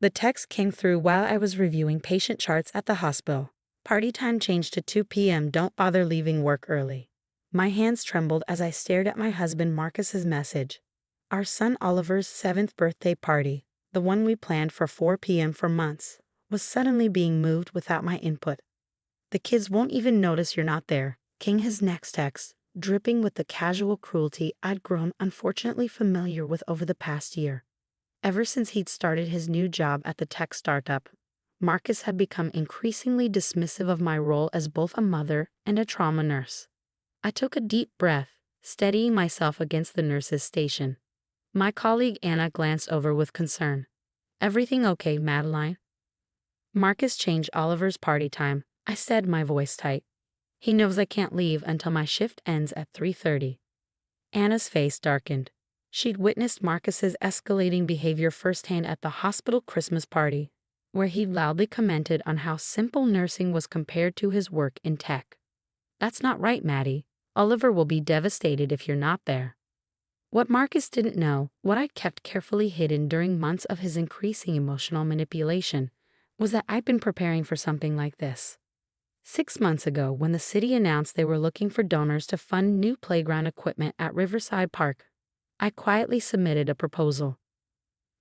The text came through while I was reviewing patient charts at the hospital. Party time changed to 2 p.m. Don't bother leaving work early. My hands trembled as I stared at my husband Marcus's message. Our son Oliver's 7th birthday party, the one we planned for 4 p.m. for months, was suddenly being moved without my input. The kids won't even notice you're not there, came his next text, dripping with the casual cruelty I'd grown unfortunately familiar with over the past year. Ever since he'd started his new job at the tech startup, Marcus had become increasingly dismissive of my role as both a mother and a trauma nurse. I took a deep breath, steadying myself against the nurse's station. My colleague Anna glanced over with concern. "Everything okay, Madeline?" Marcus changed Oliver's party time, I said, my voice tight. "He knows I can't leave until my shift ends at 3:30. Anna's face darkened. She'd witnessed Marcus's escalating behavior firsthand at the hospital Christmas party, where he loudly commented on how simple nursing was compared to his work in tech. "That's not right, Maddie. Oliver will be devastated if you're not there." What Marcus didn't know, what I'd kept carefully hidden during months of his increasing emotional manipulation, was that I'd been preparing for something like this. 6 months ago, when the city announced they were looking for donors to fund new playground equipment at Riverside Park, I quietly submitted a proposal.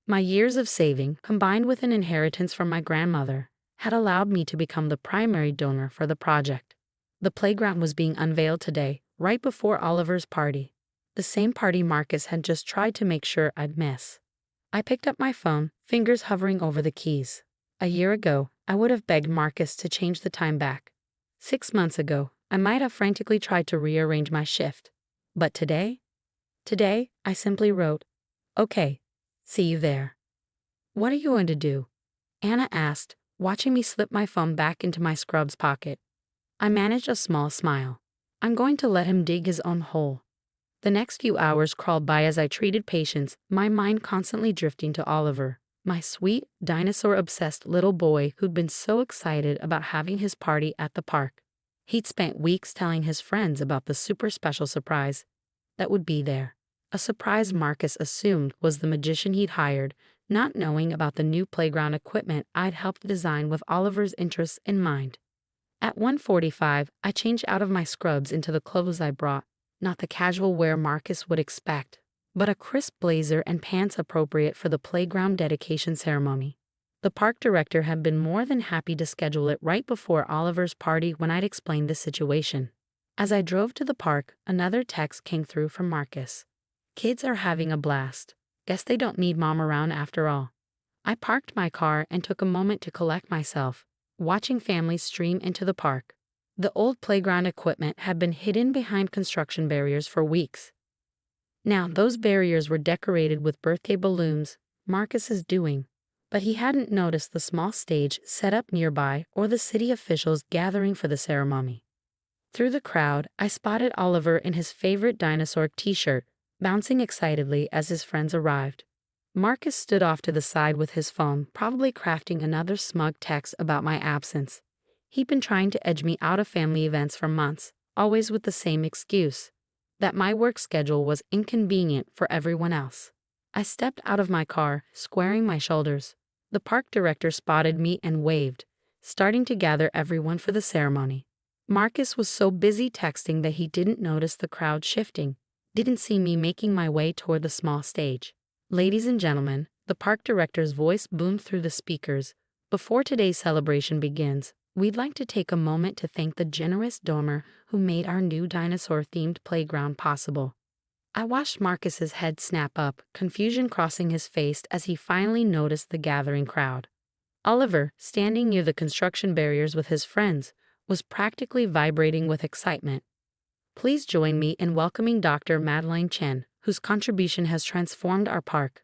My years of saving, combined with an inheritance from my grandmother, had allowed me to become the primary donor for the project. The playground was being unveiled today, right before Oliver's party, the same party Marcus had just tried to make sure I'd miss. I picked up my phone, fingers hovering over the keys. A year ago, I would have begged Marcus to change the time back. 6 months ago, I might have frantically tried to rearrange my shift. But today, I simply wrote, "Okay, see you there." "What are you going to do?" Anna asked, watching me slip my phone back into my scrubs pocket. I managed a small smile. "I'm going to let him dig his own hole." The next few hours crawled by as I treated patients, my mind constantly drifting to Oliver, my sweet, dinosaur-obsessed little boy who'd been so excited about having his party at the park. He'd spent weeks telling his friends about the super special surprise that would be there. A surprise Marcus assumed was the magician he'd hired, not knowing about the new playground equipment I'd helped design with Oliver's interests in mind. At 1:45, I changed out of my scrubs into the clothes I brought, not the casual wear Marcus would expect, but a crisp blazer and pants appropriate for the playground dedication ceremony. The park director had been more than happy to schedule it right before Oliver's party when I'd explained the situation. As I drove to the park, another text came through from Marcus. "Kids are having a blast. Guess they don't need mom around after all." I parked my car and took a moment to collect myself, watching families stream into the park. The old playground equipment had been hidden behind construction barriers for weeks. Now those barriers were decorated with birthday balloons, Marcus's doing, but he hadn't noticed the small stage set up nearby or the city officials gathering for the ceremony. Through the crowd, I spotted Oliver in his favorite dinosaur t-shirt, bouncing excitedly as his friends arrived. Marcus stood off to the side with his phone, probably crafting another smug text about my absence. He'd been trying to edge me out of family events for months, always with the same excuse, that my work schedule was inconvenient for everyone else. I stepped out of my car, squaring my shoulders. The park director spotted me and waved, starting to gather everyone for the ceremony. Marcus was so busy texting that he didn't notice the crowd shifting, didn't see me making my way toward the small stage. "Ladies and gentlemen," the park director's voice boomed through the speakers, "before today's celebration begins, we'd like to take a moment to thank the generous donor who made our new dinosaur-themed playground possible." I watched Marcus's head snap up, confusion crossing his face as he finally noticed the gathering crowd. Oliver, standing near the construction barriers with his friends, was practically vibrating with excitement. "Please join me in welcoming Dr. Madeline Chen, whose contribution has transformed our park."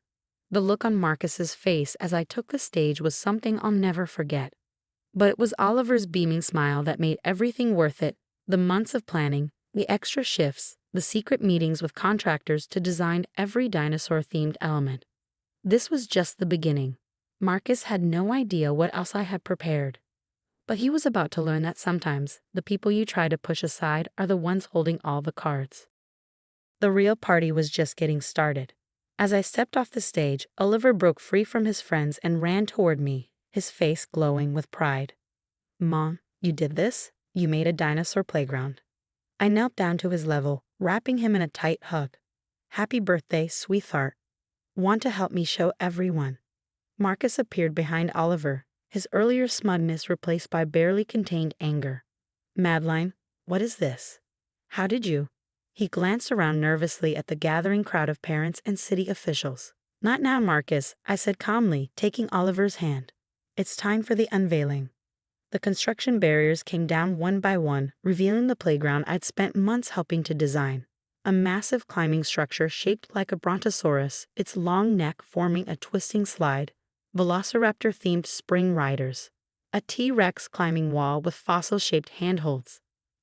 The look on Marcus's face as I took the stage was something I'll never forget. But it was Oliver's beaming smile that made everything worth it, the months of planning, the extra shifts, the secret meetings with contractors to design every dinosaur-themed element. This was just the beginning. Marcus had no idea what else I had prepared. But he was about to learn that sometimes the people you try to push aside are the ones holding all the cards. The real party was just getting started. As I stepped off the stage, Oliver broke free from his friends and ran toward me, his face glowing with pride. "Mom, you did this? You made a dinosaur playground." I knelt down to his level, wrapping him in a tight hug. "Happy birthday, sweetheart. Want to help me show everyone?" Marcus appeared behind Oliver, his earlier smugness replaced by barely contained anger. "Madeline, what is this? How did you?" He glanced around nervously at the gathering crowd of parents and city officials. "Not now, Marcus," I said calmly, taking Oliver's hand. "It's time for the unveiling." The construction barriers came down one by one, revealing the playground I'd spent months helping to design. A massive climbing structure shaped like a brontosaurus, its long neck forming a twisting slide, velociraptor-themed spring riders, a T-Rex climbing wall with fossil-shaped handholds.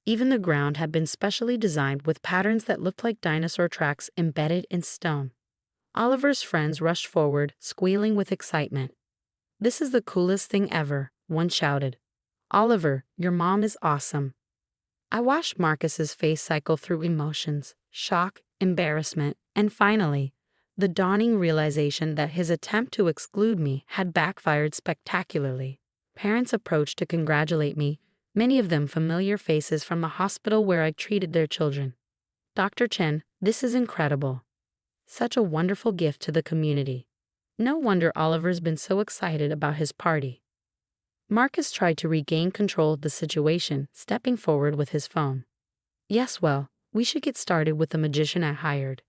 Even the ground had been specially designed with patterns that looked like dinosaur tracks embedded in stone. Oliver's friends rushed forward, squealing with excitement. "This is the coolest thing ever," one shouted. "Oliver, your mom is awesome." I watched Marcus's face cycle through emotions, shock, embarrassment, and finally, the dawning realization that his attempt to exclude me had backfired spectacularly. Parents approached to congratulate me, many of them familiar faces from the hospital where I treated their children. "Dr. Chen, this is incredible. Such a wonderful gift to the community." No wonder Oliver's been so excited about his party. Marcus tried to regain control of the situation, stepping forward with his phone. "Yes, well, we should get started with the magician I hired."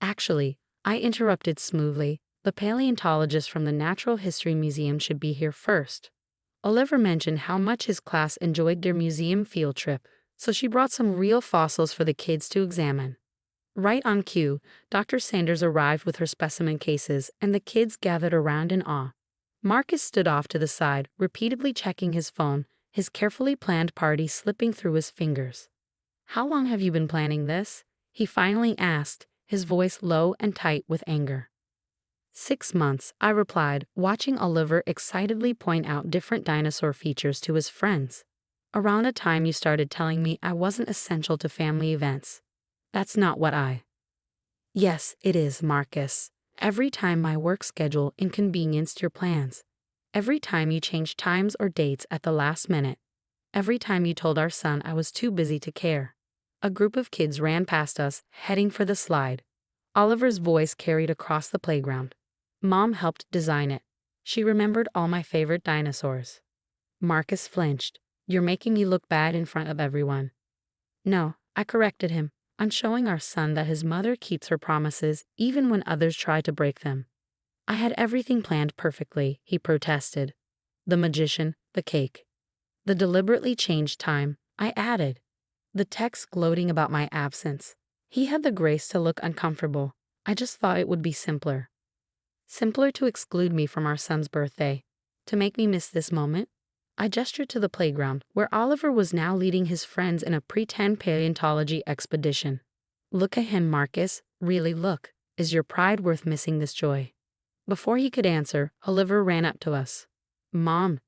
"Actually," I interrupted smoothly, "the paleontologist from the Natural History Museum should be here first." Oliver mentioned how much his class enjoyed their museum field trip, so she brought some real fossils for the kids to examine. Right on cue, Dr. Sanders arrived with her specimen cases, and the kids gathered around in awe. Marcus stood off to the side, repeatedly checking his phone, his carefully planned party slipping through his fingers. "How long have you been planning this?" he finally asked, his voice low and tight with anger. 6 months, I replied, watching Oliver excitedly point out different dinosaur features to his friends. "Around the time you started telling me I wasn't essential to family events." "That's not what I—" "Yes, it is, Marcus. Every time my work schedule inconvenienced your plans. Every time you changed times or dates at the last minute. Every time you told our son I was too busy to care." A group of kids ran past us, heading for the slide. Oliver's voice carried across the playground. "Mom helped design it. She remembered all my favorite dinosaurs." Marcus flinched. "You're making me look bad in front of everyone." "No," I corrected him. "I'm showing our son that his mother keeps her promises even when others try to break them." "I had everything planned perfectly," he protested. "The magician, the cake, the deliberately changed time," I added. The text gloating about my absence. He had the grace to look uncomfortable. I just thought it would be simpler. Simpler to exclude me from our son's birthday, to make me miss this moment. I gestured to the playground, where Oliver was now leading his friends in a pretend paleontology expedition. "Look at him, Marcus. Really look. Is your pride worth missing this joy?" Before he could answer, Oliver ran up to us. "Mom,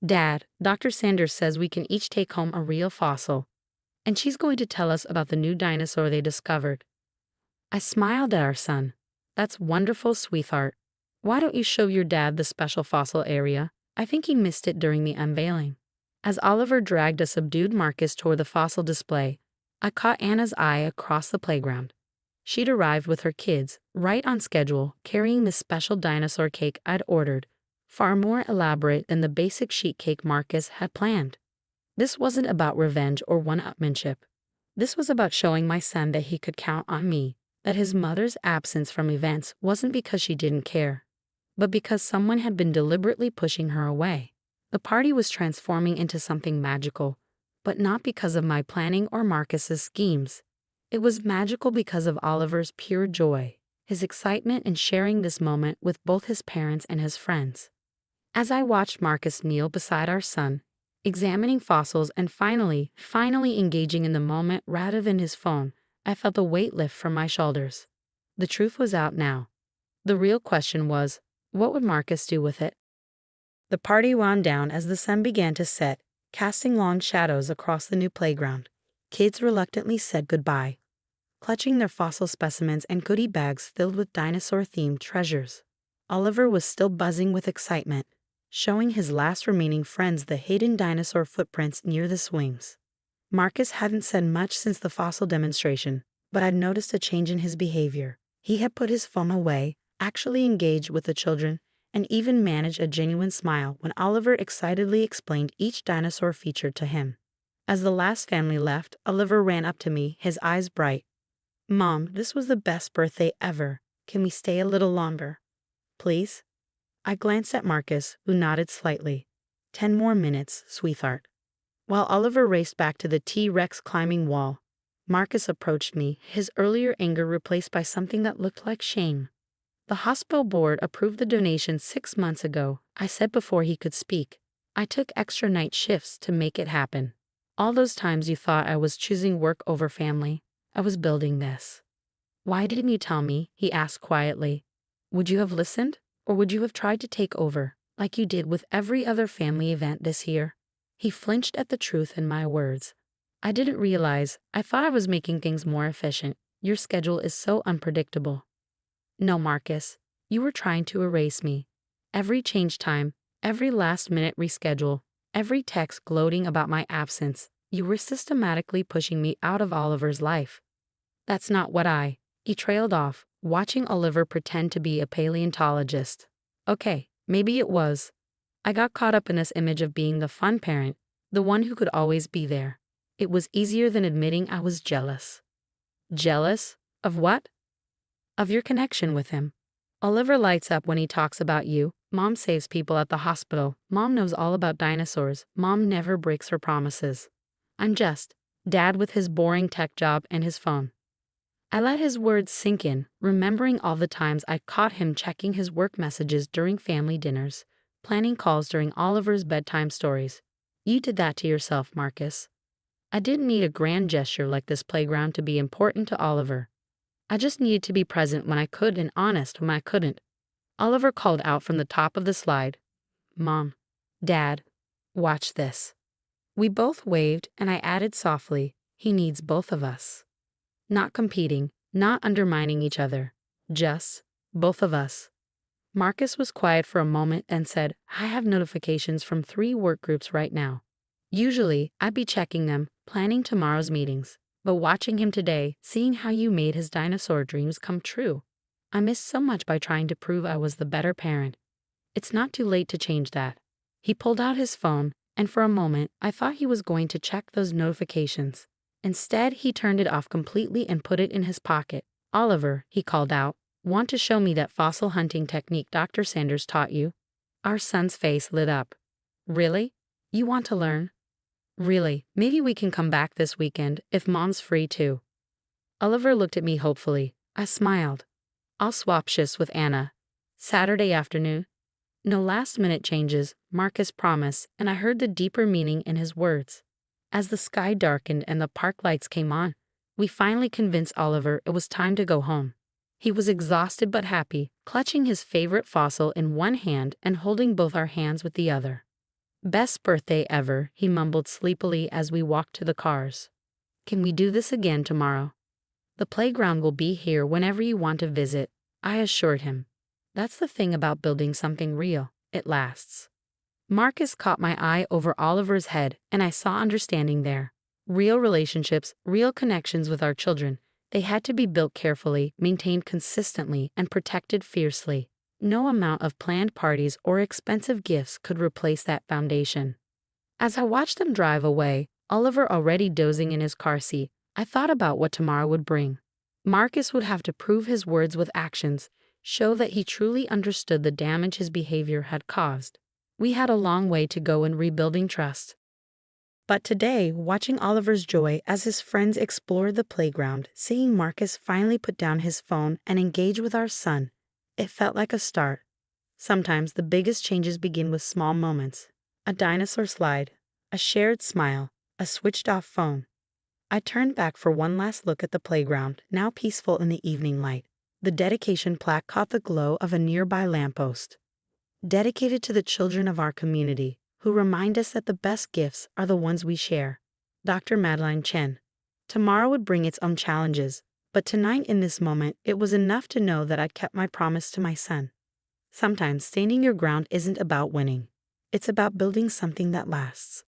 Dad, Dr. Sanders says we can each take home a real fossil, and she's going to tell us about the new dinosaur they discovered." I smiled at our son. "That's wonderful, sweetheart. Why don't you show your dad the special fossil area? I think he missed it during the unveiling." As Oliver dragged a subdued Marcus toward the fossil display, I caught Anna's eye across the playground. She'd arrived with her kids, right on schedule, carrying the special dinosaur cake I'd ordered, far more elaborate than the basic sheet cake Marcus had planned. This wasn't about revenge or one-upmanship. This was about showing my son that he could count on me, that his mother's absence from events wasn't because she didn't care, but because someone had been deliberately pushing her away. The party was transforming into something magical, but not because of my planning or Marcus's schemes. It was magical because of Oliver's pure joy, his excitement in sharing this moment with both his parents and his friends. As I watched Marcus kneel beside our son, examining fossils and finally engaging in the moment rather than his phone, I felt a weight lift from my shoulders. The truth was out now. The real question was, what would Marcus do with it? The party wound down as the sun began to set, casting long shadows across the new playground. Kids reluctantly said goodbye. clutching their fossil specimens and goodie bags filled with dinosaur-themed treasures. Oliver was still buzzing with excitement, showing his last remaining friends the hidden dinosaur footprints near the swings. Marcus hadn't said much since the fossil demonstration, but I'd noticed a change in his behavior. He had put his phone away, actually engaged with the children, and even managed a genuine smile when Oliver excitedly explained each dinosaur feature to him. As the last family left, Oliver ran up to me, his eyes bright. "Mom, this was the best birthday ever. Can we stay a little longer? Please?" I glanced at Marcus, who nodded slightly. 10 more minutes, sweetheart." While Oliver raced back to the T-Rex climbing wall, Marcus approached me, his earlier anger replaced by something that looked like shame. "The hospital board approved the donation 6 months ago," I said before he could speak. "I took extra night shifts to make it happen. All those times you thought I was choosing work over family, I was building this." "Why didn't you tell me?" he asked quietly. "Would you have listened, or would you have tried to take over, like you did with every other family event this year?" He flinched at the truth in my words. "I didn't realize. I thought I was making things more efficient. Your schedule is so unpredictable." "No, Marcus, you were trying to erase me. Every change time, every last-minute reschedule, every text gloating about my absence, you were systematically pushing me out of Oliver's life." "That's not what I—" He trailed off, watching Oliver pretend to be a paleontologist. "Okay, maybe it was. I got caught up in this image of being the fun parent, the one who could always be there. It was easier than admitting I was jealous." "Jealous? Of what?" "Of your connection with him. Oliver lights up when he talks about you. Mom saves people at the hospital. Mom knows all about dinosaurs. Mom never breaks her promises. I'm just Dad with his boring tech job and his phone." I let his words sink in, remembering all the times I caught him checking his work messages during family dinners, planning calls during Oliver's bedtime stories. "You did that to yourself, Marcus." I didn't need a grand gesture like this playground to be important to Oliver. I just needed to be present when I could and honest when I couldn't. Oliver called out from the top of the slide, "Mom, Dad, watch this." We both waved, and I added softly, "He needs both of us." Not competing, not undermining each other, just both of us. Marcus was quiet for a moment and said, "I have notifications from 3 work groups right now. Usually, I'd be checking them, planning tomorrow's meetings. But watching him today, seeing how you made his dinosaur dreams come true, I missed so much by trying to prove I was the better parent. It's not too late to change that." He pulled out his phone, and for a moment, I thought he was going to check those notifications. Instead, he turned it off completely and put it in his pocket. "Oliver," he called out, "want to show me that fossil hunting technique Dr. Sanders taught you?" Our son's face lit up. "Really? You want to learn?" "Really, maybe we can come back this weekend, if Mom's free too." Oliver looked at me hopefully. I smiled. "I'll swap shifts with Anna. Saturday afternoon?" No last-minute changes, Marcus promised, and I heard the deeper meaning in his words. As the sky darkened and the park lights came on, we finally convinced Oliver it was time to go home. He was exhausted but happy, clutching his favorite fossil in one hand and holding both our hands with the other. "Best birthday ever," he mumbled sleepily as we walked to the cars. "Can we do this again tomorrow?" "The playground will be here whenever you want to visit," I assured him. That's the thing about building something real, it lasts. Marcus caught my eye over Oliver's head, and I saw understanding there. Real relationships, real connections with our children. They had to be built carefully, maintained consistently, and protected fiercely. No amount of planned parties or expensive gifts could replace that foundation. As I watched them drive away, Oliver already dozing in his car seat, I thought about what tomorrow would bring. Marcus would have to prove his words with actions, show that he truly understood the damage his behavior had caused. We had a long way to go in rebuilding trust. But today, watching Oliver's joy as his friends explored the playground, seeing Marcus finally put down his phone and engage with our son, it felt like a start. Sometimes the biggest changes begin with small moments. A dinosaur slide, a shared smile, a switched-off phone. I turned back for one last look at the playground, now peaceful in the evening light. The dedication plaque caught the glow of a nearby lamppost. "Dedicated to the children of our community, who remind us that the best gifts are the ones we share." Dr. Madeline Chen. Tomorrow would bring its own challenges, But tonight, in this moment, it was enough to know that I'd kept my promise to my son. Sometimes standing your ground isn't about winning. It's about building something that lasts.